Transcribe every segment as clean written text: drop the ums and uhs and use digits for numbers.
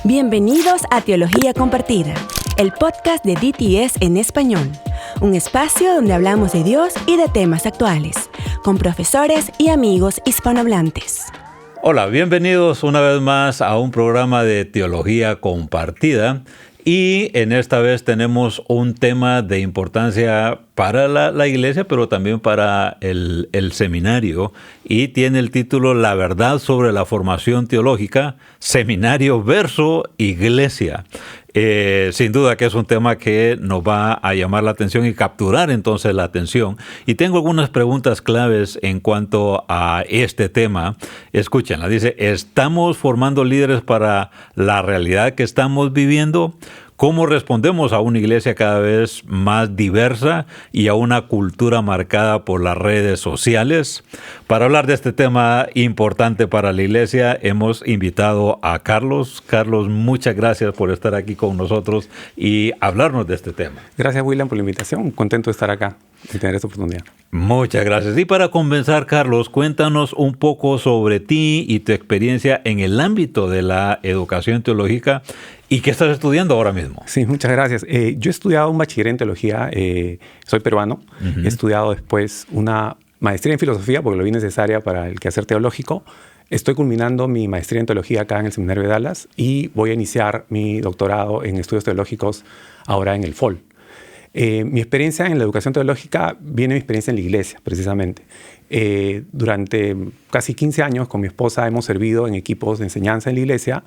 Bienvenidos a Teología Compartida, el podcast de DTS en español. Un espacio donde hablamos de Dios y de temas actuales, con profesores y amigos hispanohablantes. Hola, bienvenidos una vez más a un programa de Teología Compartida. Y en esta vez tenemos un tema de importancia para la iglesia, pero también para el seminario. Y tiene el título La verdad sobre la formación teológica, seminario versus iglesia. Sin duda que es un tema que nos va a llamar la atención y capturar entonces la atención. Y tengo algunas preguntas claves en cuanto a este tema. Escúchenla, dice, ¿estamos formando líderes para la realidad que estamos viviendo? ¿Cómo respondemos a una iglesia cada vez más diversa y a una cultura marcada por las redes sociales? Para hablar de este tema importante para la iglesia, hemos invitado a Carlos. Carlos, muchas gracias por estar aquí con nosotros y hablarnos de este tema. Gracias, William, por la invitación. Contento de estar acá y tener esta oportunidad. Muchas gracias. Y para comenzar, Carlos, cuéntanos un poco sobre ti y tu experiencia en el ámbito de la educación teológica. ¿Y qué estás estudiando ahora mismo? Sí, muchas gracias. Yo he estudiado un bachiller en teología, soy peruano. He estudiado después una maestría en filosofía, porque lo vi necesaria para el quehacer teológico. Estoy culminando mi maestría en teología acá en el Seminario de Dallas y voy a iniciar mi doctorado en estudios teológicos ahora en el FOL. Mi experiencia en la educación teológica viene de mi experiencia en la iglesia, precisamente. Durante casi 15 años con mi esposa hemos servido en equipos de enseñanza en la iglesia,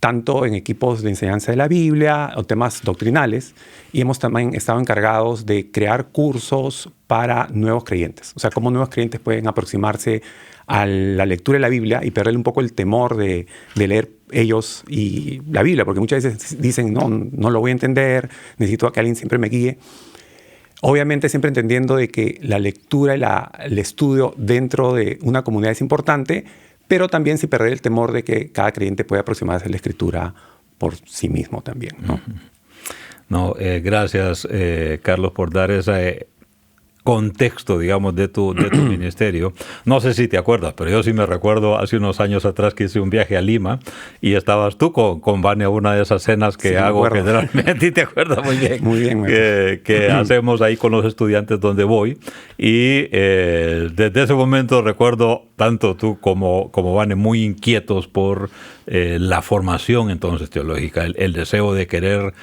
tanto en equipos de enseñanza de la Biblia o temas doctrinales, y hemos también estado encargados de crear cursos para nuevos creyentes. O sea, cómo nuevos creyentes pueden aproximarse a la lectura de la Biblia y perderle un poco el temor de leer ellos y la Biblia, porque muchas veces dicen, no lo voy a entender, necesito que alguien siempre me guíe. Obviamente siempre entendiendo de que la lectura y el estudio dentro de una comunidad es importante, pero también sin perder el temor de que cada creyente pueda aproximarse a la Escritura por sí mismo también, ¿no? Gracias, Carlos, por dar ese contexto, digamos, de tu ministerio. No sé si te acuerdas, pero yo sí me recuerdo hace unos años atrás que hice un viaje a Lima y estabas tú con Vania, una de esas cenas que hago generalmente, y te acuerdas muy bien. Muy bien. Que hacemos ahí con los estudiantes donde voy. Y desde ese momento recuerdo tanto tú como Vania muy inquietos por la formación entonces teológica, el deseo de querer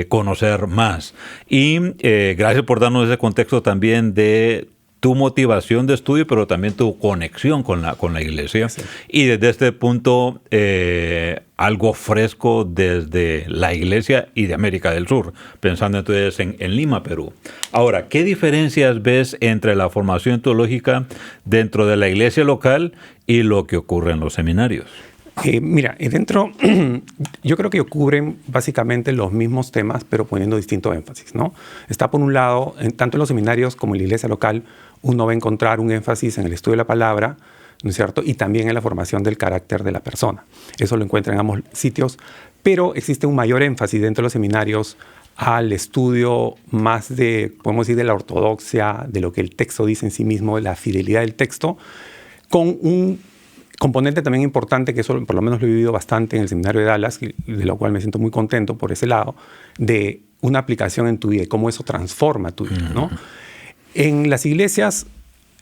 conocer más. Y gracias por darnos ese contexto también de tu motivación de estudio, pero también tu conexión con la iglesia. Sí. Y desde este punto, algo fresco desde la iglesia y de América del Sur, pensando entonces en Lima, Perú. Ahora, ¿qué diferencias ves entre la formación teológica dentro de la iglesia local y lo que ocurre en los seminarios? Mira, dentro yo creo que cubren básicamente los mismos temas, pero poniendo distinto énfasis, ¿no? Está por un lado, tanto en los seminarios como en la iglesia local, uno va a encontrar un énfasis en el estudio de la palabra, ¿no es cierto? Y también en la formación del carácter de la persona. Eso lo encuentra en ambos sitios, pero existe un mayor énfasis dentro de los seminarios al estudio más de, podemos decir, de la ortodoxia, de lo que el texto dice en sí mismo, de la fidelidad del texto, con un componente también importante, que eso por lo menos lo he vivido bastante en el Seminario de Dallas, de lo cual me siento muy contento por ese lado, de una aplicación en tu vida y cómo eso transforma tu vida, ¿no? En las iglesias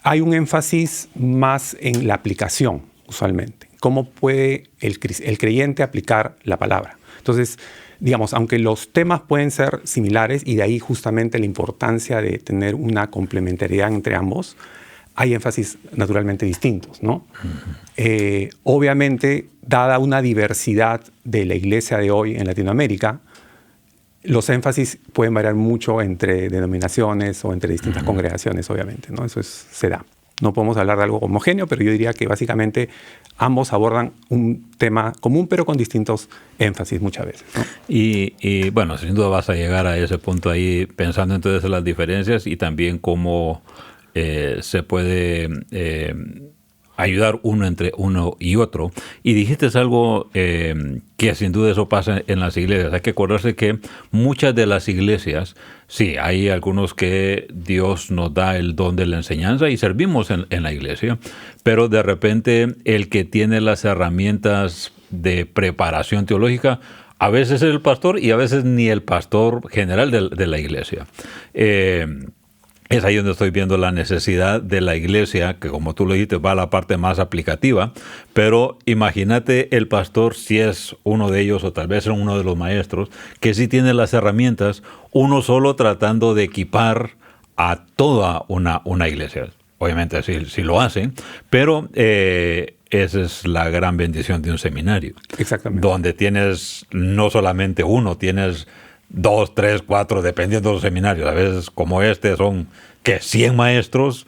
hay un énfasis más en la aplicación, usualmente. Cómo puede el creyente aplicar la palabra. Entonces, digamos, aunque los temas pueden ser similares, y de ahí justamente la importancia de tener una complementariedad entre ambos, hay énfasis naturalmente distintos, ¿no? Obviamente, dada una diversidad de la iglesia de hoy en Latinoamérica, los énfasis pueden variar mucho entre denominaciones o entre distintas congregaciones, obviamente, ¿no? Eso se da. No podemos hablar de algo homogéneo, pero yo diría que básicamente ambos abordan un tema común, pero con distintos énfasis muchas veces, ¿no? Y bueno, sin duda vas a llegar a ese punto ahí pensando entonces en las diferencias y también cómo se puede ayudar uno entre uno y otro. Y dijiste algo que sin duda eso pasa en las iglesias. Hay que acordarse que muchas de las iglesias, sí, hay algunos que Dios nos da el don de la enseñanza y servimos en la iglesia, pero de repente el que tiene las herramientas de preparación teológica, a veces es el pastor y a veces ni el pastor general de la iglesia. Es ahí donde estoy viendo la necesidad de la iglesia, que como tú lo dijiste, va a la parte más aplicativa, pero imagínate el pastor, si es uno de ellos o tal vez uno de los maestros, que sí tiene las herramientas, uno solo tratando de equipar a toda una iglesia. Obviamente sí lo hacen, pero esa es la gran bendición de un seminario. Exactamente. Donde tienes no solamente uno, tienes 2, 3, 4, dependiendo de los seminarios. A veces como son 100 maestros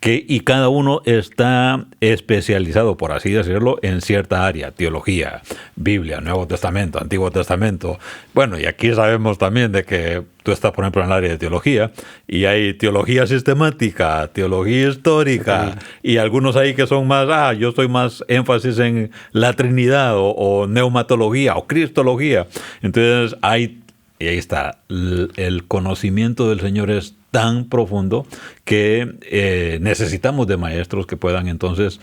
y cada uno está especializado, por así decirlo, en cierta área: teología, Biblia, Nuevo Testamento, Antiguo Testamento. Bueno, y aquí sabemos también de que tú estás, por ejemplo, en el área de teología y hay teología sistemática, teología histórica, y algunos ahí que son más, yo estoy más énfasis en la Trinidad o neumatología o cristología. Entonces y ahí está, el conocimiento del Señor es tan profundo que necesitamos de maestros que puedan entonces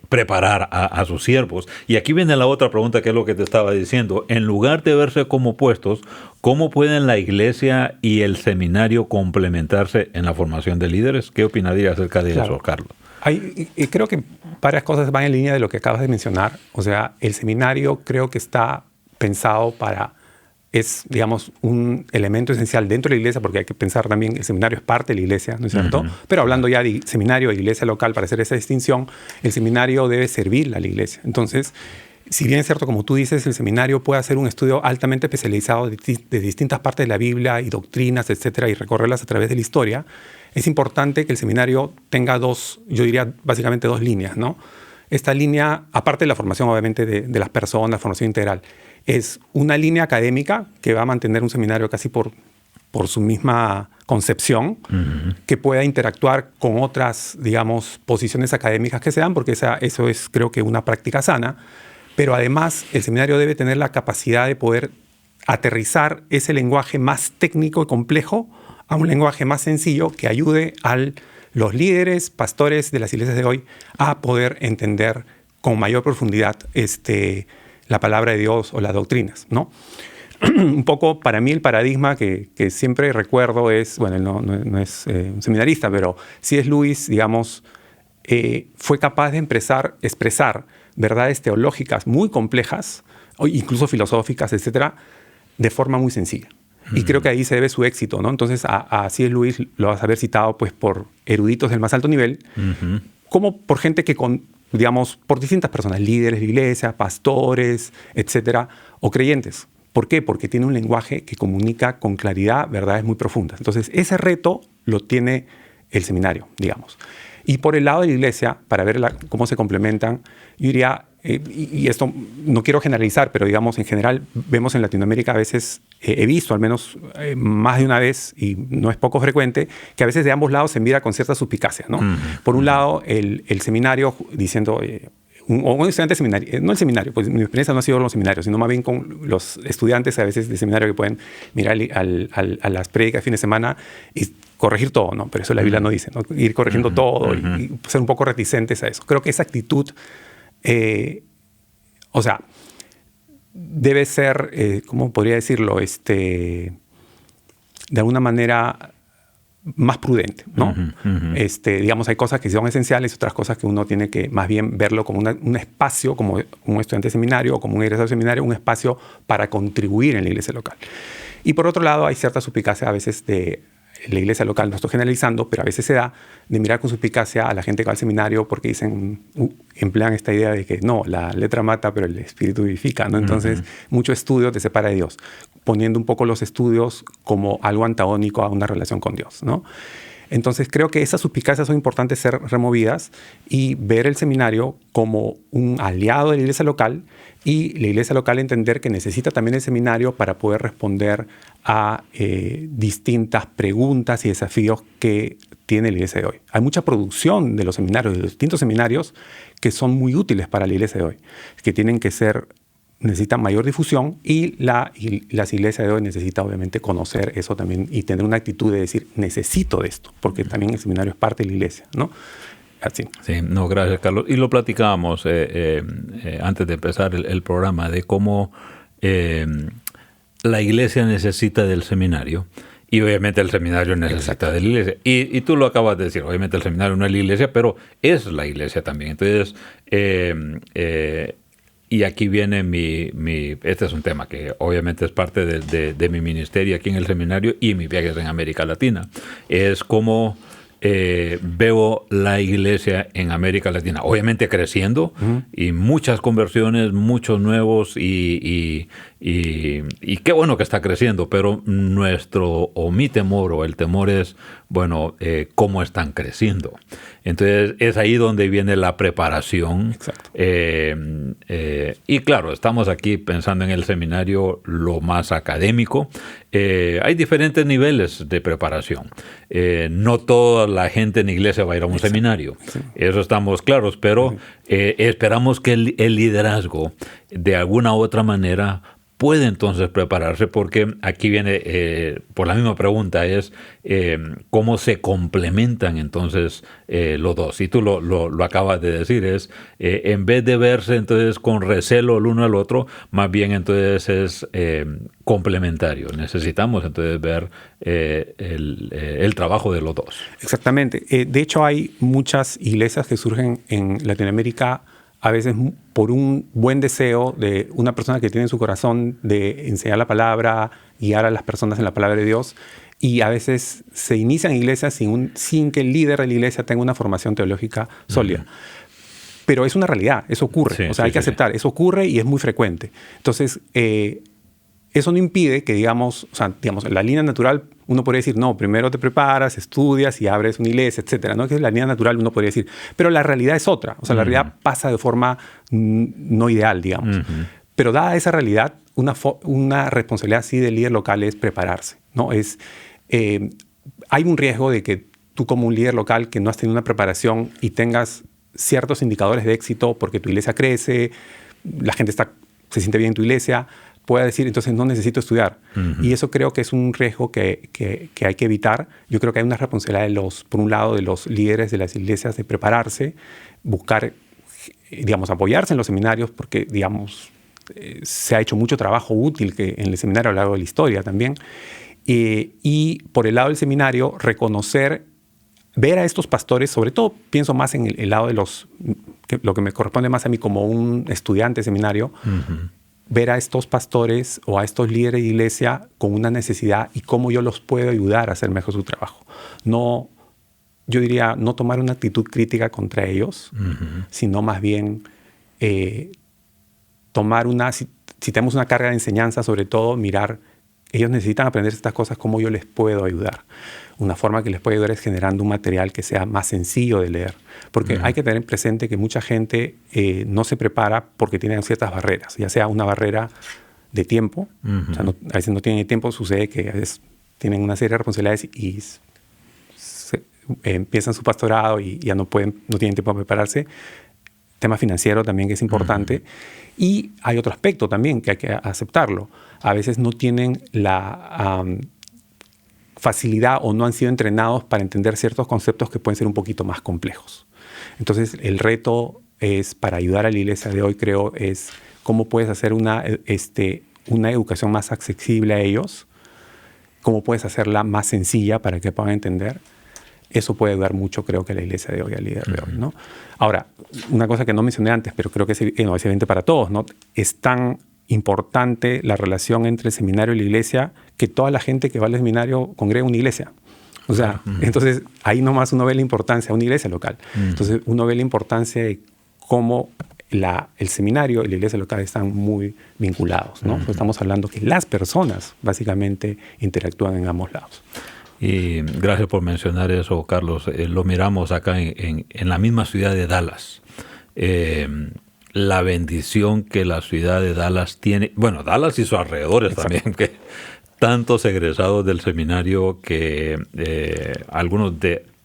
preparar a sus siervos. Y aquí viene la otra pregunta, que es lo que te estaba diciendo. En lugar de verse como opuestos, ¿cómo pueden la iglesia y el seminario complementarse en la formación de líderes? ¿Qué opinarías acerca de eso, Carlos? Y creo que varias cosas van en línea de lo que acabas de mencionar. O sea, el seminario creo que está pensado es, digamos, un elemento esencial dentro de la iglesia, porque hay que pensar también, el seminario es parte de la iglesia, ¿no es cierto? Uh-huh. Pero hablando ya de seminario e iglesia local, para hacer esa distinción, el seminario debe servir a la iglesia. Entonces, si bien es cierto, como tú dices, el seminario puede hacer un estudio altamente especializado de distintas partes de la Biblia y doctrinas, etcétera, y recorrerlas a través de la historia, es importante que el seminario tenga yo diría básicamente dos líneas, ¿no? Esta línea, aparte de la formación obviamente de las personas, formación integral, es una línea académica que va a mantener un seminario casi por su misma concepción, uh-huh, que pueda interactuar con otras, digamos, posiciones académicas que se dan, porque eso es, creo que, una práctica sana. Pero además, el seminario debe tener la capacidad de poder aterrizar ese lenguaje más técnico y complejo a un lenguaje más sencillo que ayude a los líderes, pastores de las iglesias de hoy a poder entender con mayor profundidad la palabra de Dios o las doctrinas, ¿no? Un poco para mí el paradigma que siempre recuerdo es, bueno, él no es un seminarista, pero C.S. Lewis, digamos, fue capaz de expresar verdades teológicas muy complejas, o incluso filosóficas, etcétera, de forma muy sencilla. Y creo que ahí se debe su éxito, ¿no? Entonces a C.S. Lewis lo vas a ver citado pues, por eruditos del más alto nivel, uh-huh, como por gente digamos, por distintas personas, líderes de iglesia, pastores, etcétera, o creyentes. ¿Por qué? Porque tiene un lenguaje que comunica con claridad verdades muy profundas. Entonces, ese reto lo tiene el seminario, digamos. Y por el lado de la iglesia, para ver cómo se complementan, yo diría, y esto no quiero generalizar, pero digamos, en general, vemos en Latinoamérica a veces, he visto al menos más de una vez, y no es poco frecuente, que a veces de ambos lados se mira con cierta suspicacia, ¿no? Uh-huh. Por un lado, el seminario diciendo... un estudiante seminario, no el seminario, pues mi experiencia no ha sido con los seminarios, sino más bien con los estudiantes a veces de seminario que pueden mirar a las prédicas de fin de semana y corregir todo, ¿no? Pero eso la Biblia no dice, ¿no? Ir corrigiendo todo y ser un poco reticentes a eso. Creo que esa actitud, o sea, debe ser, ¿cómo podría decirlo? De alguna manera más prudente, ¿no? Uh-huh, uh-huh. Digamos, hay cosas que son esenciales y otras cosas que uno tiene que más bien verlo como un espacio, como un estudiante de seminario o como un egresado de seminario, un espacio para contribuir en la iglesia local. Y por otro lado, hay cierta suspicacia a veces de la iglesia local, no estoy generalizando, pero a veces se da de mirar con suspicacia a la gente que va al seminario porque dicen, emplean esta idea de que no, la letra mata, pero el espíritu vivifica, ¿no? Entonces, uh-huh, mucho estudio te separa de Dios, poniendo un poco los estudios como algo antagónico a una relación con Dios, ¿no? Entonces, creo que esas suspicacias son importantes ser removidas y ver el seminario como un aliado de la iglesia local y la iglesia local entender que necesita también el seminario para poder responder a distintas preguntas y desafíos que tiene la iglesia de hoy. Hay mucha producción de los seminarios, de los distintos seminarios, que son muy útiles para la iglesia de hoy, que necesitan mayor difusión y las iglesias de hoy necesitan obviamente conocer eso también y tener una actitud de decir, necesito de esto, porque también el seminario es parte de la iglesia, ¿no? así. Sí, no, gracias, Carlos. Y lo platicábamos antes de empezar el programa de cómo la iglesia necesita del seminario y obviamente el seminario necesita de la iglesia. Y tú lo acabas de decir, obviamente el seminario no es la iglesia, pero es la iglesia también. Entonces, y aquí viene este es un tema que obviamente es parte de mi ministerio aquí en el seminario y mis viajes en América Latina. Es como veo la iglesia en América Latina, obviamente creciendo y muchas conversiones, muchos nuevos y qué bueno que está creciendo, pero mi temor o el temor es, bueno, cómo están creciendo. Entonces es ahí donde viene la preparación. Exacto. Y claro, estamos aquí pensando en el seminario lo más académico. Hay diferentes niveles de preparación. No toda la gente en la iglesia va a ir a un seminario. Sí. Eso estamos claros, pero esperamos que el liderazgo de alguna u otra manera puede entonces prepararse, porque aquí viene, por la misma pregunta, es cómo se complementan entonces los dos. Y tú lo acabas de decir, es en vez de verse entonces con recelo el uno al otro, más bien entonces es complementario. Necesitamos entonces ver el trabajo de los dos. Exactamente. De hecho, hay muchas iglesias que surgen en Latinoamérica a veces por un buen deseo de una persona que tiene en su corazón de enseñar la palabra, guiar a las personas en la palabra de Dios, y a veces se inician iglesias sin que el líder de la iglesia tenga una formación teológica sólida. Pero es una realidad, eso ocurre, sí, o sea, hay que aceptar, eso ocurre y es muy frecuente. Entonces, eso no impide que, digamos, en la línea natural uno podría decir, no, primero te preparas, estudias y abres una iglesia, etcétera, ¿no? Que es la línea natural, uno podría decir. Pero la realidad es otra. O sea, la realidad pasa de forma no ideal, digamos. Pero dada esa realidad, una responsabilidad así del líder local es prepararse, ¿no? Hay un riesgo de que tú, como un líder local que no has tenido una preparación y tengas ciertos indicadores de éxito porque tu iglesia crece, la gente se siente bien en tu iglesia, pueda decir, entonces no necesito estudiar. Y eso creo que es un riesgo que hay que evitar. Yo creo que hay una responsabilidad por un lado, de los líderes de las iglesias de prepararse, buscar, digamos, apoyarse en los seminarios, porque, digamos, se ha hecho mucho trabajo útil en el seminario a lo largo de la historia también. Y por el lado del seminario, reconocer, ver a estos pastores, sobre todo pienso más en el lado de lo que me corresponde más a mí como un estudiante de seminario, ver a estos pastores o a estos líderes de iglesia con una necesidad y cómo yo los puedo ayudar a hacer mejor su trabajo. No, yo diría, no tomar una actitud crítica contra ellos, sino más bien tomar si tenemos una carga de enseñanza, sobre todo mirar, ellos necesitan aprender estas cosas, ¿cómo yo les puedo ayudar? Una forma que les puede ayudar es generando un material que sea más sencillo de leer. Porque hay que tener presente que mucha gente no se prepara porque tienen ciertas barreras, ya sea una barrera de tiempo, o sea, a veces no tienen tiempo, sucede que a veces tienen una serie de responsabilidades y empiezan su pastorado y ya no tienen tiempo para prepararse. Tema financiero también, que es importante. Y hay otro aspecto también que hay que aceptarlo. A veces no tienen la facilidad o no han sido entrenados para entender ciertos conceptos que pueden ser un poquito más complejos. Entonces, el reto es, para ayudar a la iglesia de hoy, creo, es cómo puedes hacer una educación más accesible a ellos, cómo puedes hacerla más sencilla para que puedan entender. Eso puede ayudar mucho, creo, que a la iglesia de hoy, al líder de hoy, ¿no? Ahora, una cosa que no mencioné antes, pero creo que es evidente para todos, ¿no? Es tan importante la relación entre el seminario y la iglesia que toda la gente que va al seminario congrega una iglesia. O sea, entonces ahí nomás uno ve la importancia de una iglesia local. Entonces uno ve la importancia de cómo el seminario y la iglesia local están muy vinculados, ¿no? Pues estamos hablando que las personas básicamente interactúan en ambos lados. Y gracias por mencionar eso, Carlos. Lo miramos acá en la misma ciudad de Dallas. La bendición que la ciudad de Dallas tiene, bueno, Dallas y sus alrededores también, que tantos egresados del seminario que algunos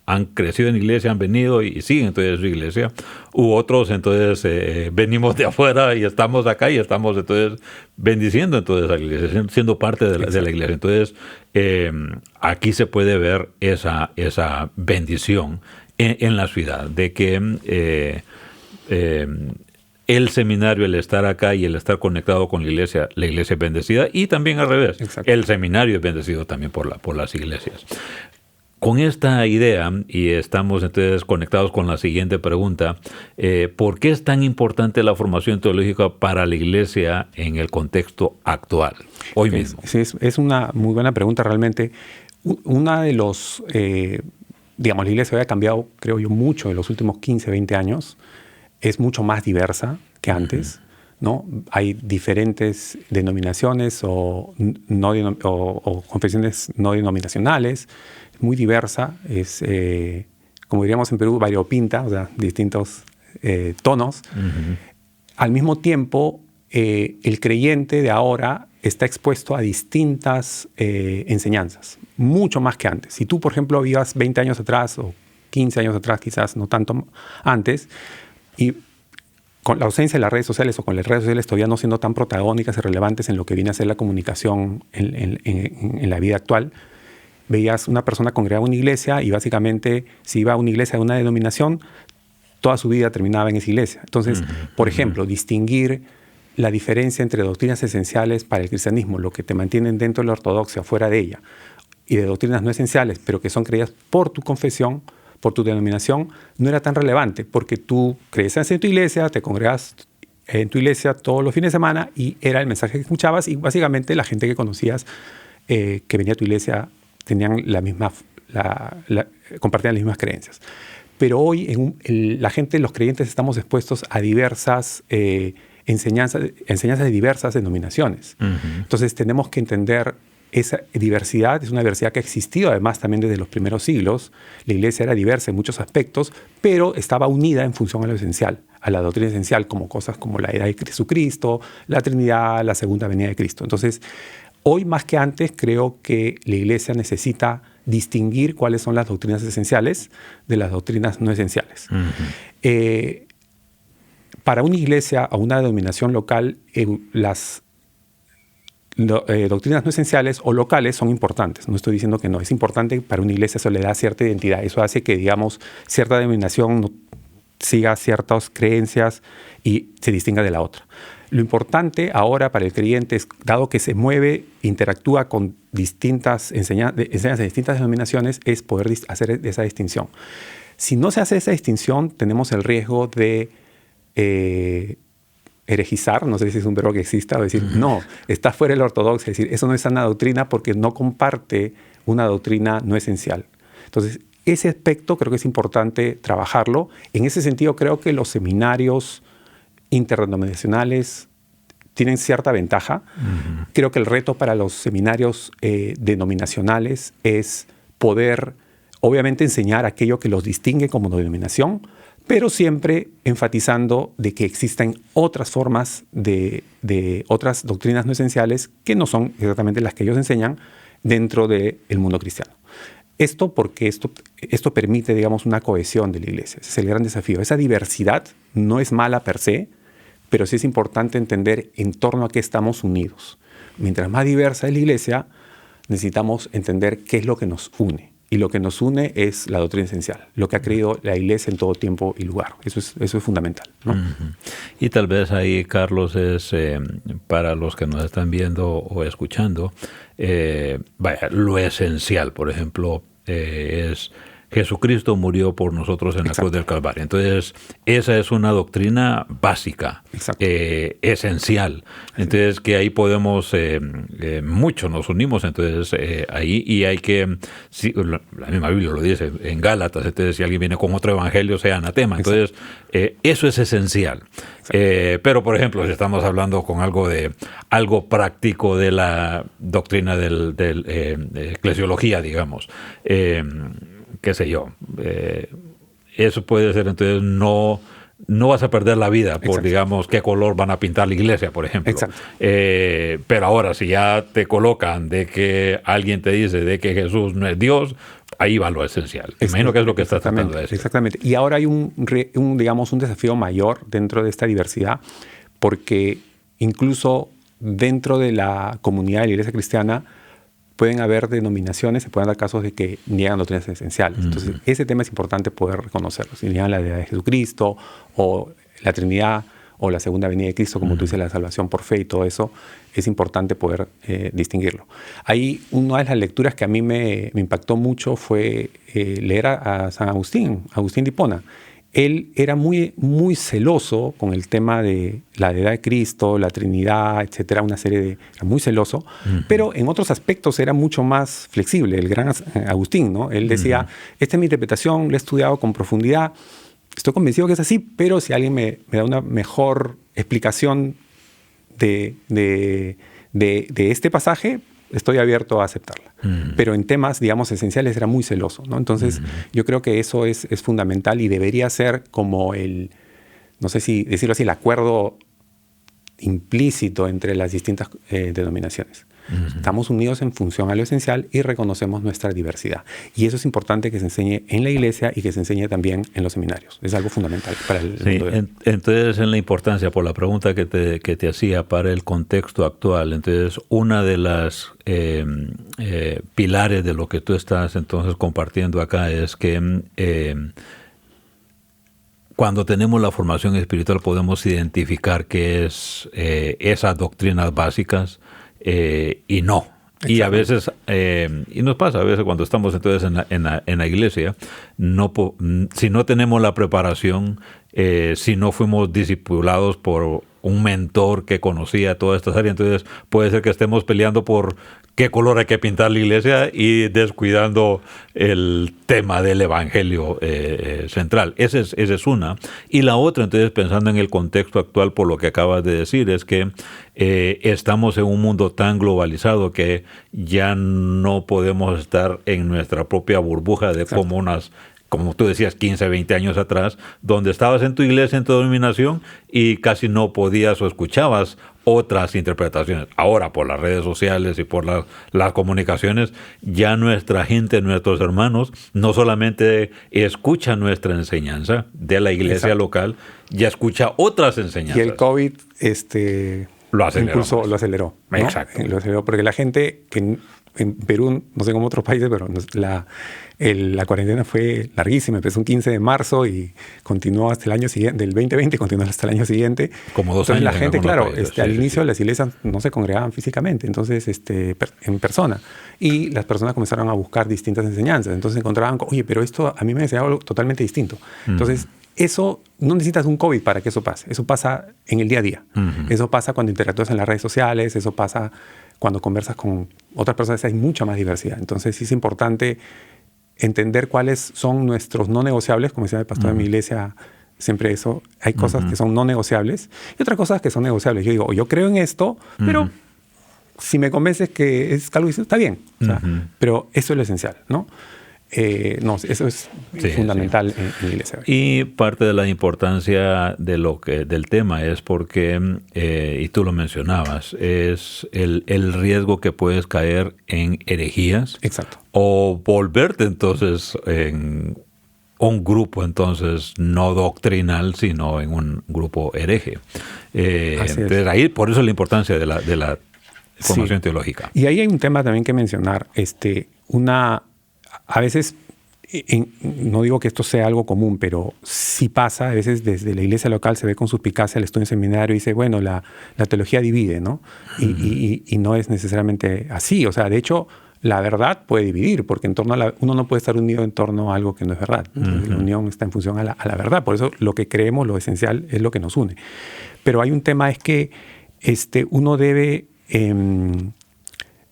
han crecido en iglesia, han venido y siguen entonces su iglesia, u otros entonces venimos de afuera y estamos acá y estamos entonces bendiciendo entonces a la iglesia, siendo parte de la iglesia. Entonces aquí se puede ver esa bendición en la ciudad, de que el seminario, el estar acá y el estar conectado con la iglesia es bendecida, y también al revés. Exacto. El seminario es bendecido también por las iglesias. Con esta idea, y estamos entonces conectados con la siguiente pregunta, ¿por qué es tan importante la formación teológica para la iglesia en el contexto actual, hoy mismo? Sí, es una muy buena pregunta realmente. Una de los, digamos, la iglesia había cambiado, creo yo, mucho en los últimos 15, 20 años. Es mucho más diversa que antes, ¿no? Hay diferentes denominaciones o confesiones no denominacionales, muy diversa, es, como diríamos en Perú, variopinta, o sea, distintos tonos. Al mismo tiempo, el creyente de ahora está expuesto a distintas enseñanzas, mucho más que antes. Si tú, por ejemplo, vivas 20 años atrás o 15 años atrás, quizás no tanto antes, y con la ausencia de las redes sociales o con las redes sociales todavía no siendo tan protagónicas y relevantes en lo que viene a ser la comunicación en la vida actual, veías una persona congregada en una iglesia y básicamente si iba a una iglesia de una denominación, toda su vida terminaba en esa iglesia. Entonces, por ejemplo, distinguir la diferencia entre doctrinas esenciales para el cristianismo, lo que te mantienen dentro de la ortodoxia, fuera de ella, y de doctrinas no esenciales, pero que son creídas por tu confesión, por tu denominación, no era tan relevante, porque tú creías en tu iglesia, te congregas en tu iglesia todos los fines de semana y era el mensaje que escuchabas, y básicamente la gente que conocías que venía a tu iglesia tenían compartían las mismas creencias. Pero hoy la gente, los creyentes, estamos expuestos a diversas enseñanzas de diversas denominaciones. Entonces tenemos que entender esa diversidad. Es una diversidad que ha existido además también desde los primeros siglos. La iglesia era diversa en muchos aspectos, pero estaba unida en función a lo esencial, a la doctrina esencial, como cosas como la edad de Jesucristo, la Trinidad, la segunda venida de Cristo. Entonces, hoy más que antes creo que la iglesia necesita distinguir cuáles son las doctrinas esenciales de las doctrinas no esenciales. Para una iglesia o una denominación local, las doctrinas no esenciales o locales son importantes. No estoy diciendo que no. Es importante para una iglesia, eso le da cierta identidad. Eso hace que, digamos, cierta denominación siga ciertas creencias y se distinga de la otra. Lo importante ahora para el creyente es, dado que se mueve, interactúa con distintas enseñanzas de distintas denominaciones, es poder hacer esa distinción. Si no se hace esa distinción, tenemos el riesgo de herejizar, no sé si es un verbo que exista, o decir, no, está fuera de la ortodoxia, es decir, eso no es sana doctrina porque no comparte una doctrina no esencial. Entonces, ese aspecto creo que es importante trabajarlo. En ese sentido, creo que los seminarios interdenominacionales tienen cierta ventaja. Creo que el reto para los seminarios denominacionales es poder, obviamente, enseñar aquello que los distingue como denominación, pero siempre enfatizando de que existen otras formas de otras doctrinas no esenciales que no son exactamente las que ellos enseñan dentro del mundo cristiano. Esto porque esto permite, digamos, una cohesión de la iglesia. Ese es el gran desafío. Esa diversidad no es mala per se, pero sí es importante entender en torno a qué estamos unidos. Mientras más diversa es la iglesia, necesitamos entender qué es lo que nos une. Y lo que nos une es la doctrina esencial, lo que ha creído la iglesia en todo tiempo y lugar. Eso es fundamental, ¿no? Y tal vez ahí, Carlos, es para los que nos están viendo o escuchando, lo esencial, por ejemplo, es Jesucristo murió por nosotros en la cruz del Calvario. Entonces, esa es una doctrina básica, esencial. Entonces, que ahí podemos, mucho nos unimos, entonces, ahí, y hay que, la misma Biblia lo dice, en Gálatas, entonces, si alguien viene con otro evangelio, sea anatema. Entonces, eso es esencial. Pero, por ejemplo, si estamos hablando con algo práctico de la doctrina de eclesiología, digamos, qué sé yo, eso puede ser, entonces no vas a perder la vida por, digamos, qué color van a pintar la iglesia, por ejemplo. Pero ahora, si ya te colocan de que alguien te dice de que Jesús no es Dios, ahí va lo esencial. Imagino que es lo que estás tratando de decir. Exactamente. Y ahora hay un desafío mayor dentro de esta diversidad, porque incluso dentro de la comunidad de la iglesia cristiana, pueden haber denominaciones, se pueden dar casos de que niegan doctrinas esenciales. Entonces, ese tema es importante poder reconocerlo. Si niegan la deidad de Jesucristo o la Trinidad o la segunda venida de Cristo, como tú dices, la salvación por fe y todo eso, es importante poder distinguirlo. Ahí una de las lecturas que a mí me impactó mucho fue leer a San Agustín de Hipona. Él era muy, muy celoso con el tema de la deidad de Cristo, la Trinidad, etcétera, era muy celoso, pero en otros aspectos era mucho más flexible, el gran Agustín, ¿no? Él decía, esta es mi interpretación, la he estudiado con profundidad, estoy convencido que es así, pero si alguien me da una mejor explicación de este pasaje, estoy abierto a aceptarla. Pero en temas, digamos, esenciales era muy celoso, ¿no? Entonces, yo creo que eso es fundamental y debería ser como no sé si decirlo así, el acuerdo implícito entre las distintas denominaciones. Estamos unidos en función a lo esencial y reconocemos nuestra diversidad. Y eso es importante que se enseñe en la iglesia y que se enseñe también en los seminarios. Es algo fundamental para el mundo. Entonces, en la importancia, por la pregunta que te hacía para el contexto actual, entonces, una de las pilares de lo que tú estás entonces compartiendo acá es que cuando tenemos la formación espiritual podemos identificar qué es esas doctrinas básicas y no. Y a veces, y nos pasa a veces cuando estamos entonces en la iglesia, si no tenemos la preparación, si no fuimos discipulados por un mentor que conocía todas estas áreas, entonces puede ser que estemos peleando por qué color hay que pintar la iglesia y descuidando el tema del evangelio central. Esa es una. Y la otra, entonces, pensando en el contexto actual por lo que acabas de decir, es que estamos en un mundo tan globalizado que ya no podemos estar en nuestra propia burbuja de como tú decías, 15, 20 años atrás, donde estabas en tu iglesia, en tu denominación, y casi no podías o escuchabas otras interpretaciones. Ahora, por las redes sociales y por las comunicaciones, ya nuestra gente, nuestros hermanos, no solamente escuchan nuestra enseñanza de la iglesia local, ya escucha otras enseñanzas. Y el COVID lo aceleró. Incluso lo aceleró, ¿no? Exacto. Lo aceleró porque la gente que en Perú, no sé cómo otros países, pero la cuarentena fue larguísima. Empezó un 15 de marzo y continuó hasta el año siguiente, del 2020, continuó hasta el año siguiente. Como 2 entonces, años. La gente, claro, al inicio las iglesias no se congregaban físicamente, entonces en persona. Y las personas comenzaron a buscar distintas enseñanzas. Entonces encontraban, oye, pero esto a mí me enseñaba algo totalmente distinto. Entonces, eso no necesitas un COVID para que eso pase. Eso pasa en el día a día. Eso pasa cuando interactúas en las redes sociales, eso pasa cuando conversas con otras personas, hay mucha más diversidad. Entonces sí es importante entender cuáles son nuestros no negociables, como decía el pastor de mi iglesia, siempre eso. Hay cosas que son no negociables y otras cosas que son negociables. Yo digo, yo creo en esto, pero si me convences que es algo distinto, está bien. O sea, pero eso es lo esencial, ¿no? Eso es fundamental en la iglesia. Y parte de la importancia del tema es porque, y tú lo mencionabas, es el riesgo que puedes caer en herejías. Exacto. O volverte entonces en un grupo entonces no doctrinal, sino en un grupo hereje. Entonces ahí, por eso la importancia de la formación teológica. Y ahí hay un tema también que mencionar, a veces, no digo que esto sea algo común, pero sí pasa, a veces desde la iglesia local se ve con suspicacia el estudio en seminario y dice, bueno, la teología divide, ¿no? Y no es necesariamente así. O sea, de hecho, la verdad puede dividir, porque uno no puede estar unido en torno a algo que no es verdad. Entonces, la unión está en función a la verdad. Por eso lo que creemos, lo esencial, es lo que nos une. Pero hay un tema, es que uno debe...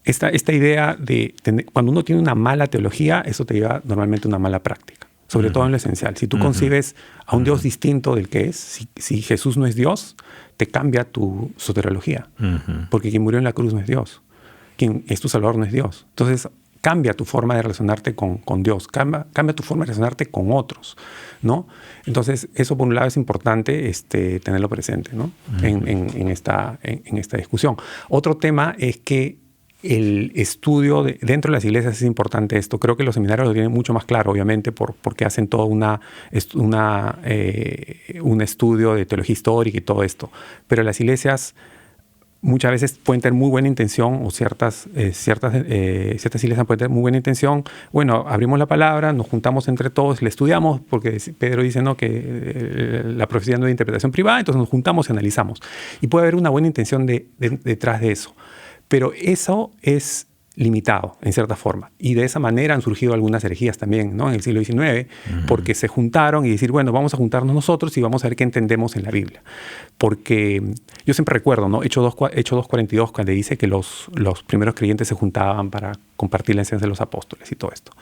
Esta idea de cuando uno tiene una mala teología, eso te lleva normalmente a una mala práctica, sobre todo en lo esencial. Si tú concibes a un Dios distinto del que es, si Jesús no es Dios, te cambia tu soteriología, porque quien murió en la cruz no es Dios, quien es tu Salvador no es Dios. Entonces cambia tu forma de relacionarte con Dios, cambia tu forma de relacionarte con otros, ¿no? Entonces eso por un lado es importante tenerlo presente, ¿no? en esta discusión. Otro tema es que el estudio dentro de las iglesias es importante esto. Creo que los seminarios lo tienen mucho más claro, obviamente, porque hacen todo un estudio de teología histórica y todo esto. Pero las iglesias muchas veces pueden tener muy buena intención, o ciertas iglesias pueden tener muy buena intención. Bueno, abrimos la palabra, nos juntamos entre todos, la estudiamos, porque Pedro dice, ¿no?, que la profecía no es de interpretación privada, entonces nos juntamos y analizamos. Y puede haber una buena intención detrás de eso. Pero eso es limitado, en cierta forma. Y de esa manera han surgido algunas herejías también, ¿no?, en el siglo XIX, porque se juntaron y decir, bueno, vamos a juntarnos nosotros y vamos a ver qué entendemos en la Biblia. Porque yo siempre recuerdo, ¿no?, Hechos 2:42, cuando dice que los primeros creyentes se juntaban para compartir la enseñanza de los apóstoles y todo esto.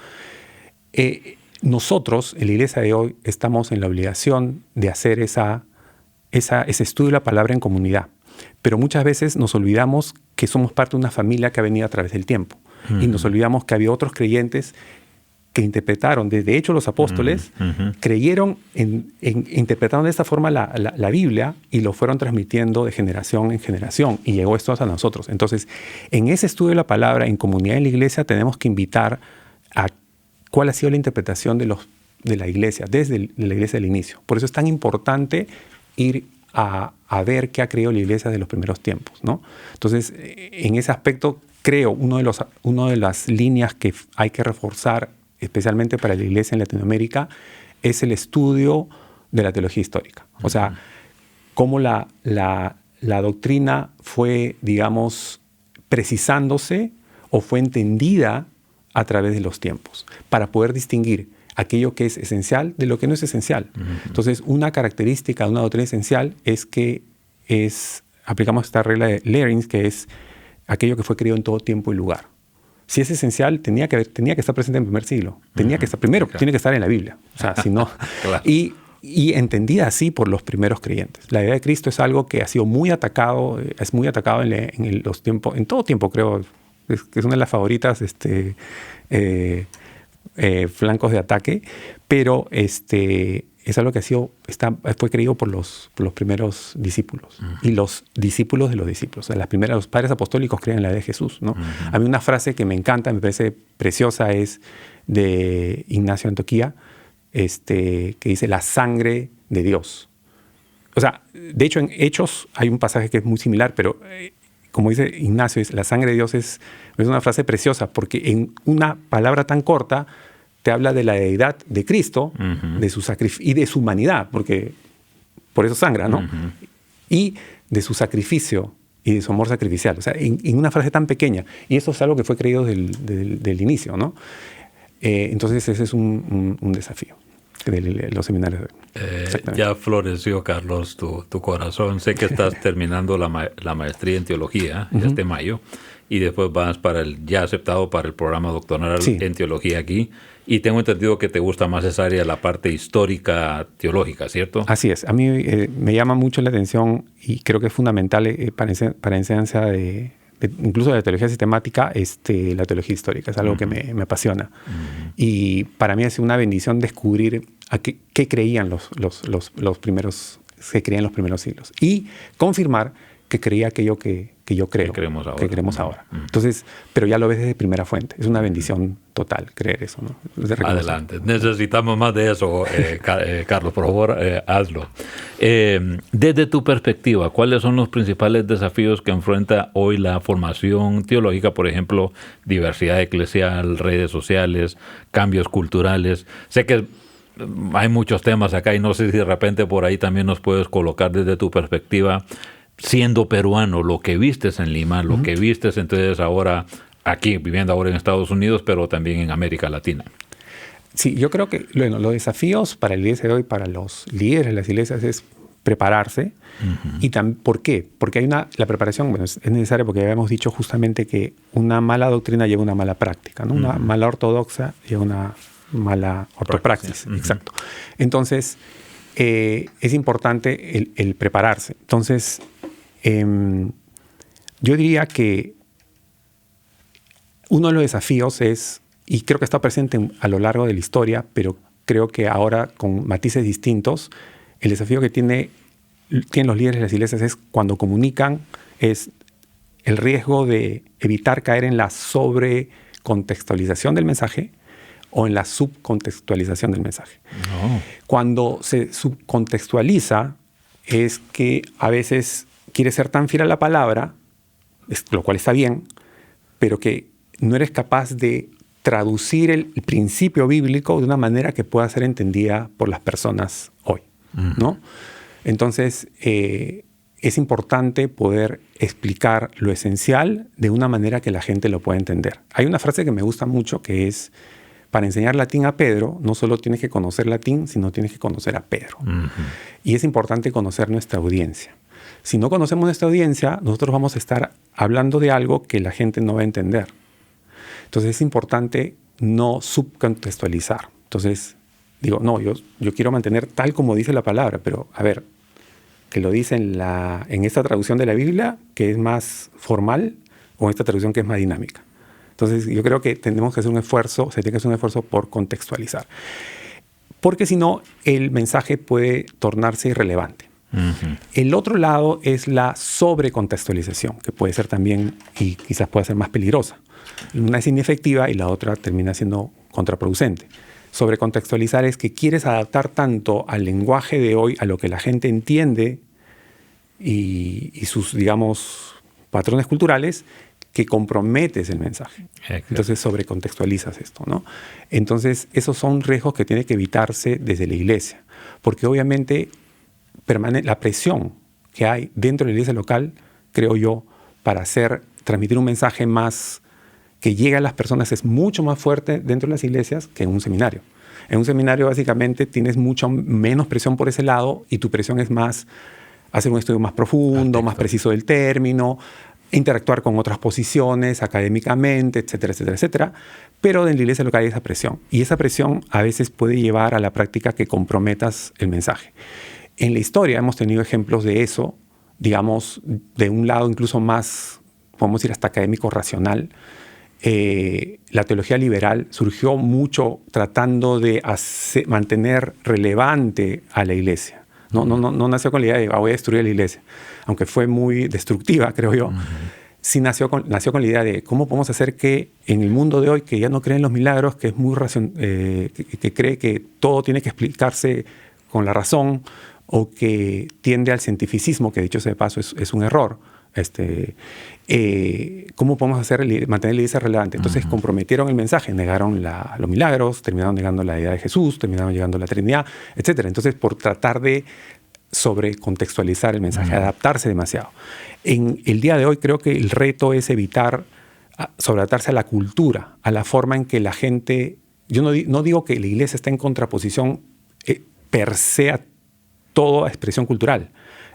Nosotros, en la iglesia de hoy, estamos en la obligación de hacer ese estudio de la palabra en comunidad. Pero muchas veces nos olvidamos que somos parte de una familia que ha venido a través del tiempo. Y nos olvidamos que había otros creyentes que interpretaron, de hecho los apóstoles, creyeron, interpretaron de esta forma la Biblia y lo fueron transmitiendo de generación en generación. Y llegó esto hasta nosotros. Entonces, en ese estudio de la palabra, en comunidad en la iglesia, tenemos que invitar a cuál ha sido la interpretación de la iglesia, desde la iglesia del inicio. Por eso es tan importante ir a ver qué ha creído la iglesia de los primeros tiempos, ¿no? Entonces, en ese aspecto, creo, una de las líneas que hay que reforzar, especialmente para la iglesia en Latinoamérica, es el estudio de la teología histórica. O sea, cómo la doctrina fue, digamos, precisándose o fue entendida a través de los tiempos, para poder distinguir aquello que es esencial de lo que no es esencial. Entonces, una característica de una doctrina esencial es que aplicamos esta regla de Lehrings, que es aquello que fue creído en todo tiempo y lugar. Si es esencial, tenía que estar presente en el primer siglo. Tenía que estar, primero, tiene que estar en la Biblia. O sea, si no... Claro. Y entendida así por los primeros creyentes. La idea de Cristo es algo que ha sido muy atacado, es muy atacado en los tiempos, en todo tiempo, creo, que es una de las favoritas, flancos de ataque, pero es algo que fue creído por los primeros discípulos y los discípulos de los discípulos. O sea, los padres apostólicos creen en la idea de Jesús, ¿no? A mí una frase que me encanta, me parece preciosa, es de Ignacio de Antioquía, que dice la sangre de Dios. O sea, de hecho en Hechos hay un pasaje que es muy similar, pero como dice Ignacio, la sangre de Dios es una frase preciosa, porque en una palabra tan corta te habla de la deidad de Cristo, de su sacrificio y de su humanidad, porque por eso sangra, ¿no? Y de su sacrificio y de su amor sacrificial. O sea, en una frase tan pequeña. Y eso es algo que fue creído del inicio, ¿no? Entonces ese es un desafío de los seminarios. Ya floreció, Carlos, tu corazón. Sé que estás terminando la maestría en teología este mayo y después vas ya aceptado para el programa doctoral en teología aquí. Y tengo entendido que te gusta más esa área, la parte histórica teológica, ¿cierto? Así es. A mí me llama mucho la atención y creo que es fundamental para enseñanza incluso de la teología sistemática, la teología histórica. Es algo que me apasiona. Y para mí es una bendición descubrir qué creían los primeros siglos y confirmar que creía aquello que yo creo, que creemos ahora. Entonces, pero ya lo ves desde primera fuente. Es una bendición total creer eso, ¿no? Adelante. Necesitamos más de eso, Carlos. Por favor, hazlo. Desde tu perspectiva, ¿cuáles son los principales desafíos que enfrenta hoy la formación teológica? Por ejemplo, diversidad eclesial, redes sociales, cambios culturales. Sé que hay muchos temas acá y no sé si de repente por ahí también nos puedes colocar desde tu perspectiva, siendo peruano, lo que vistes en Lima, lo que vistes entonces ahora aquí, viviendo ahora en Estados Unidos, pero también en América Latina. Sí, yo creo que los desafíos para la iglesia de hoy, para los líderes de las iglesias, es prepararse. Y ¿por qué? Porque la preparación, es necesaria porque ya habíamos dicho justamente que una mala doctrina lleva una mala práctica, ¿no? Una mala ortodoxa lleva una mala ortopraxis. Exacto. Entonces, es importante el prepararse. Entonces, yo diría que uno de los desafíos es, y creo que está presente a lo largo de la historia, pero creo que ahora con matices distintos, el desafío que tienen los líderes de las iglesias es cuando comunican, es el riesgo de evitar caer en la sobrecontextualización del mensaje o en la subcontextualización del mensaje. Cuando se subcontextualiza es que a veces quiere ser tan fiel a la palabra lo cual está bien, pero que no eres capaz de traducir el principio bíblico de una manera que pueda ser entendida por las personas hoy, ¿no? Entonces, es importante poder explicar lo esencial de una manera que la gente lo pueda entender. Hay una frase que me gusta mucho que es: para enseñar latín a Pedro, no solo tienes que conocer latín, sino tienes que conocer a Pedro. Y es importante conocer nuestra audiencia. Si no conocemos nuestra audiencia, nosotros vamos a estar hablando de algo que la gente no va a entender. Entonces es importante no subcontextualizar. Entonces digo, no, yo quiero mantener tal como dice la palabra, pero a ver, que lo dice en esta traducción de la Biblia, que es más formal, o en esta traducción que es más dinámica. Entonces yo creo que tenemos que hacer un esfuerzo, se tiene que hacer un esfuerzo por contextualizar. Porque si no, el mensaje puede tornarse irrelevante. El otro lado es la sobrecontextualización, que puede ser también, y quizás pueda ser más peligrosa. Una es inefectiva y la otra termina siendo contraproducente. Sobrecontextualizar es que quieres adaptar tanto al lenguaje de hoy, a lo que la gente entiende y sus, digamos, patrones culturales, que comprometes el mensaje. Exacto. Entonces sobrecontextualizas esto, ¿no? Entonces esos son riesgos que tiene que evitarse desde la iglesia, porque obviamente la presión que hay dentro de la iglesia local, creo yo, para transmitir un mensaje más que llegue a las personas es mucho más fuerte dentro de las iglesias que en un seminario. En un seminario básicamente tienes mucho menos presión por ese lado y tu presión es más hacer un estudio más profundo, más preciso del término, interactuar con otras posiciones académicamente, etcétera, etcétera, etcétera. Pero en la iglesia local hay esa presión. Y esa presión a veces puede llevar a la práctica que comprometas el mensaje. En la historia hemos tenido ejemplos de eso, digamos, de un lado incluso más, podemos decir, hasta académico racional. La teología liberal surgió mucho tratando de mantener relevante a la iglesia. No nació con la idea de voy a destruir la iglesia, aunque fue muy destructiva, creo yo. Sí nació con la idea de cómo podemos hacer que en el mundo de hoy, que ya no cree en los milagros, que es muy que cree que todo tiene que explicarse con la razón, o que tiende al cientificismo, que dicho sea de paso es un error. ¿Cómo podemos mantener la iglesia relevante? Entonces comprometieron el mensaje, negaron los milagros, terminaron negando la idea de Jesús, terminaron negando la Trinidad, etc. Entonces, por tratar de sobrecontextualizar el mensaje, adaptarse demasiado. En el día de hoy creo que el reto es evitar sobreadaptarse a la cultura, a la forma en que la gente... Yo no digo que la iglesia está en contraposición per se a toda expresión cultural.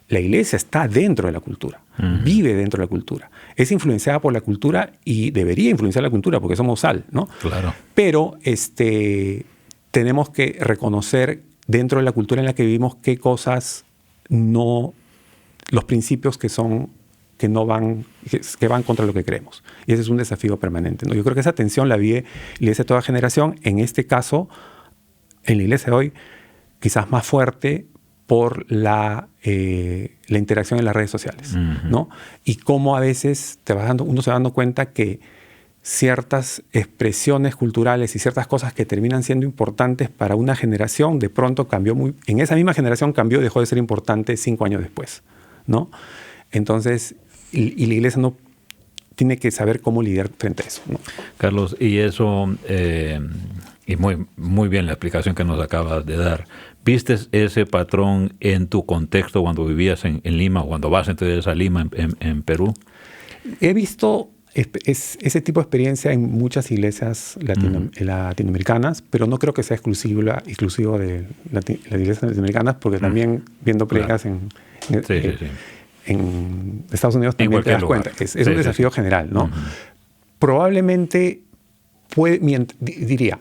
La iglesia está dentro de la cultura, vive dentro de la cultura. Es influenciada por la cultura y debería influenciar la cultura porque somos sal, ¿no? Claro. Pero tenemos que reconocer dentro de la cultura en la que vivimos qué cosas los principios que van contra lo que creemos. Y ese es un desafío permanente, ¿no? Yo creo que esa tensión la vive la iglesia de toda generación. En este caso, en la iglesia de hoy, quizás más fuerte por la interacción en las redes sociales, ¿no? Y cómo a veces uno se va dando cuenta que ciertas expresiones culturales y ciertas cosas que terminan siendo importantes para una generación, de pronto en esa misma generación dejó de ser importante 5 años después, ¿no? Entonces, y la iglesia no tiene que saber cómo lidiar frente a eso, ¿no? Carlos, y eso, y muy bien la explicación que nos acabas de dar. ¿Viste ese patrón en tu contexto cuando vivías en Lima, o cuando vas entonces a Lima, en Perú? He visto ese tipo de experiencia en muchas iglesias latinoamericanas, pero no creo que sea exclusivo de las iglesias latinoamericanas, porque también viendo predicas en Estados Unidos también te das cuenta. Es un desafío general, ¿no? Probablemente diría,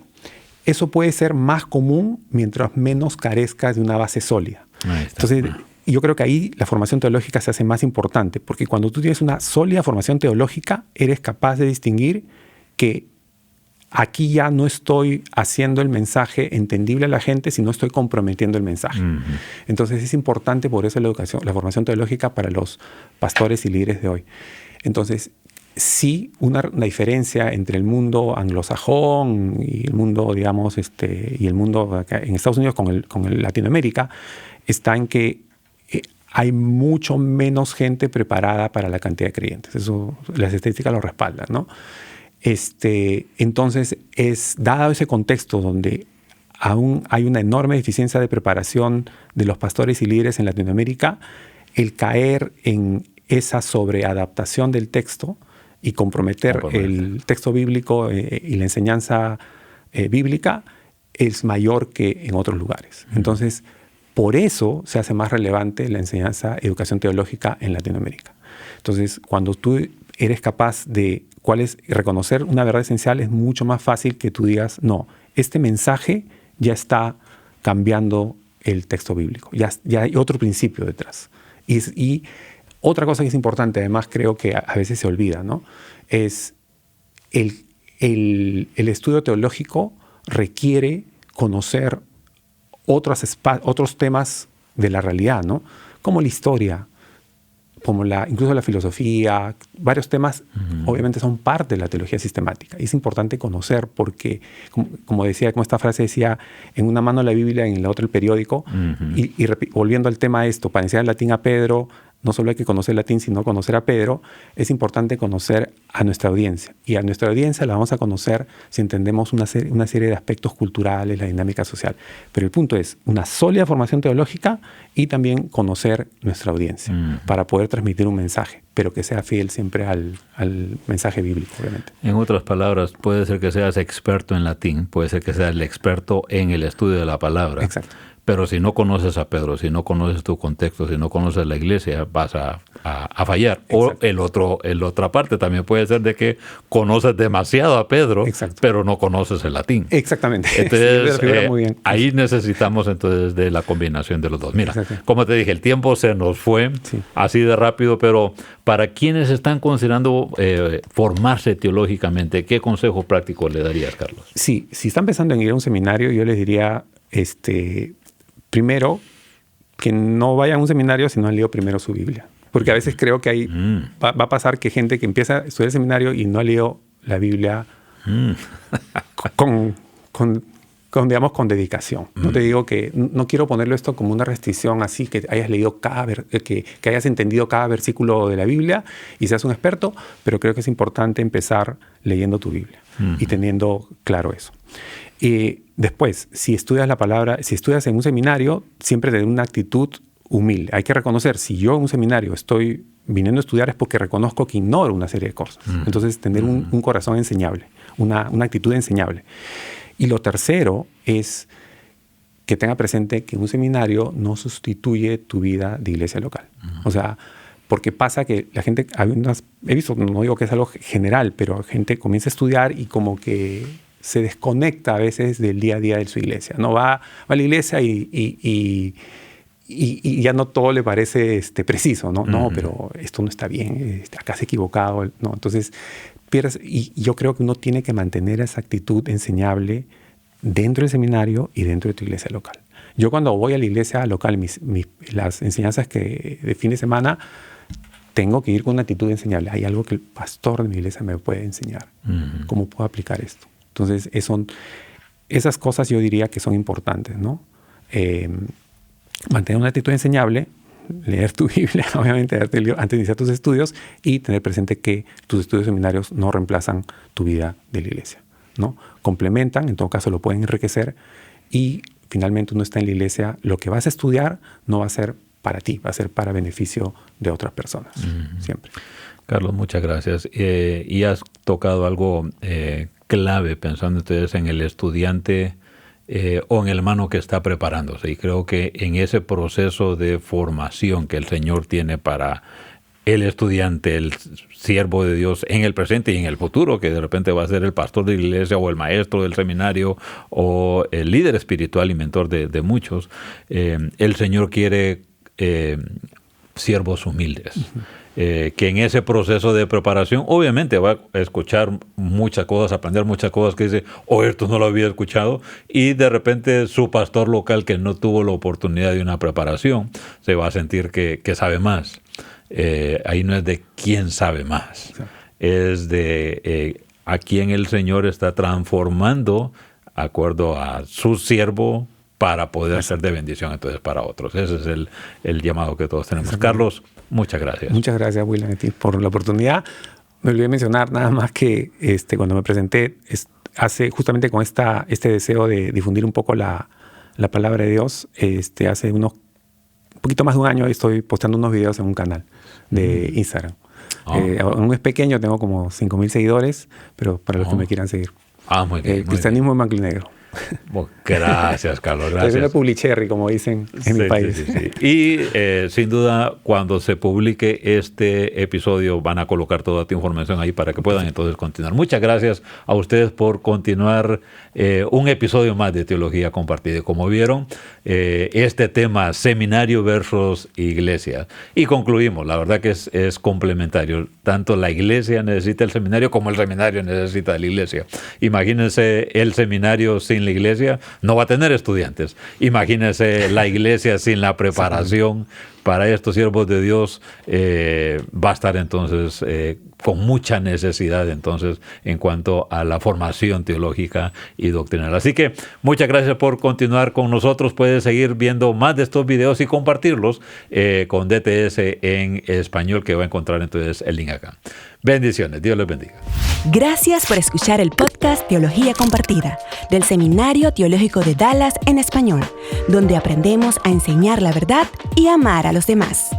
eso puede ser más común mientras menos carezcas de una base sólida. Entonces, yo creo que ahí la formación teológica se hace más importante, porque cuando tú tienes una sólida formación teológica, eres capaz de distinguir que aquí ya no estoy haciendo el mensaje entendible a la gente, sino estoy comprometiendo el mensaje. Entonces, es importante por eso la formación teológica para los pastores y líderes de hoy. Entonces, sí, una diferencia entre el mundo anglosajón y el mundo, digamos, y el mundo acá en Estados Unidos con el Latinoamérica está en que hay mucho menos gente preparada para la cantidad de creyentes. Eso, las estadísticas lo respaldan, ¿no? Entonces, dado ese contexto donde aún hay una enorme deficiencia de preparación de los pastores y líderes en Latinoamérica, el caer en esa sobreadaptación del texto y comprometer el texto bíblico y la enseñanza bíblica es mayor que en otros lugares. Entonces, por eso se hace más relevante la enseñanza, educación teológica en Latinoamérica. Entonces, cuando tú eres capaz de reconocer una verdad esencial, es mucho más fácil que tú digas, no, este mensaje ya está cambiando el texto bíblico. Ya hay otro principio detrás. Y otra cosa que es importante, además creo que a veces se olvida, ¿no? Es el estudio teológico requiere conocer otros temas de la realidad, ¿no? Como la historia, como incluso la filosofía, varios temas obviamente son parte de la teología sistemática. Y es importante conocer porque, como esta frase decía, en una mano la Biblia, en la otra el periódico. Y volviendo al tema para enseñar latín a Pedro, no solo hay que conocer latín, sino conocer a Pedro. Es importante conocer a nuestra audiencia. Y a nuestra audiencia la vamos a conocer si entendemos una serie de aspectos culturales, la dinámica social. Pero el punto es una sólida formación teológica y también conocer nuestra audiencia para poder transmitir un mensaje, pero que sea fiel siempre al mensaje bíblico, obviamente. En otras palabras, puede ser que seas experto en latín, puede ser que seas el experto en el estudio de la palabra. Exacto. Pero si no conoces a Pedro, si no conoces tu contexto, si no conoces la iglesia, vas a fallar. Exacto. O la otra parte también puede ser de que conoces demasiado a Pedro, exacto, pero no conoces el latín. Exactamente. Entonces, muy bien. Ahí necesitamos entonces de la combinación de los dos. Mira, como te dije, el tiempo se nos fue así de rápido, pero para quienes están considerando formarse teológicamente, ¿qué consejo práctico le darías, Carlos? Sí, si están pensando en ir a un seminario, yo les diría... Primero, que no vayan a un seminario si no han leído primero su Biblia. Porque a veces creo que va a pasar que gente que empieza a estudiar el seminario y no ha leído la Biblia con dedicación. No te digo que... No quiero ponerlo esto como una restricción así, que hayas leído que hayas entendido cada versículo de la Biblia y seas un experto, pero creo que es importante empezar leyendo tu Biblia y teniendo claro eso. Y después, si estudias la palabra, si estudias en un seminario, siempre tener una actitud humilde. Hay que reconocer, si yo en un seminario estoy viniendo a estudiar es porque reconozco que ignoro una serie de cosas. Entonces, tener un corazón enseñable, una actitud enseñable. Y lo tercero es que tenga presente que un seminario no sustituye tu vida de iglesia local. O sea, porque pasa que la gente, he visto, no digo que es algo general, pero gente comienza a estudiar y como que se desconecta a veces del día a día de su iglesia. No va a la iglesia y ya no todo le parece preciso, ¿no? No, pero esto no está bien, acá se ha equivocado, ¿no? Entonces, y yo creo que uno tiene que mantener esa actitud enseñable dentro del seminario y dentro de tu iglesia local. Yo cuando voy a la iglesia local, las enseñanzas de fin de semana, tengo que ir con una actitud enseñable. Hay algo que el pastor de mi iglesia me puede enseñar. ¿Cómo puedo aplicar esto? Entonces, esas cosas yo diría que son importantes, ¿no? Mantener una actitud enseñable, leer tu Biblia, obviamente, antes de iniciar tus estudios y tener presente que tus estudios seminarios no reemplazan tu vida de la iglesia, ¿no? Complementan, en todo caso lo pueden enriquecer y finalmente uno está en la iglesia, lo que vas a estudiar no va a ser para ti, va a ser para beneficio de otras personas, siempre. Carlos, muchas gracias. Y has tocado algo clave pensando ustedes en el estudiante o en el hermano que está preparándose. Y creo que en ese proceso de formación que el Señor tiene para el estudiante, el siervo de Dios en el presente y en el futuro, que de repente va a ser el pastor de la iglesia o el maestro del seminario o el líder espiritual y mentor de muchos, el Señor quiere siervos humildes. Que en ese proceso de preparación obviamente va a escuchar muchas cosas, aprender muchas cosas que dice, esto no lo había escuchado, y de repente su pastor local que no tuvo la oportunidad de una preparación se va a sentir que sabe más. Ahí no es de quién sabe más, es de a quién el Señor está transformando, de acuerdo a su siervo para poder ser de bendición entonces para otros. Ese es el llamado que todos tenemos. Carlos, muchas gracias. Muchas gracias, William, a ti por la oportunidad. Me olvidé mencionar nada más que cuando me presenté, hace justamente con este deseo de difundir un poco la palabra de Dios, hace un poquito más de un año estoy posteando unos videos en un canal de Instagram. Aún es pequeño, tengo como 5,000 seguidores, pero para los que me quieran seguir. Muy bien. Cristianismo en blanco y negro. Gracias, Carlos. Gracias. Es una publicherry, como dicen en mi país. Sí. Y sin duda, cuando se publique este episodio, van a colocar toda tu información ahí para que puedan entonces continuar. Muchas gracias a ustedes por continuar un episodio más de Teología Compartida. Como vieron, este tema, seminario versus iglesia. Y concluimos, la verdad que es complementario. Tanto la iglesia necesita el seminario como el seminario necesita la iglesia. Imagínense el seminario sin la iglesia, no va a tener estudiantes. Imagínense la iglesia sin la preparación para estos siervos de Dios, va a estar entonces con mucha necesidad entonces en cuanto a la formación teológica y doctrinal. Así que muchas gracias por continuar con nosotros. Puedes seguir viendo más de estos videos y compartirlos con DTS en español, que va a encontrar entonces el link acá. Bendiciones, Dios les bendiga. Gracias por escuchar el podcast Teología Compartida del Seminario Teológico de Dallas en español, donde aprendemos a enseñar la verdad y amar a los demás.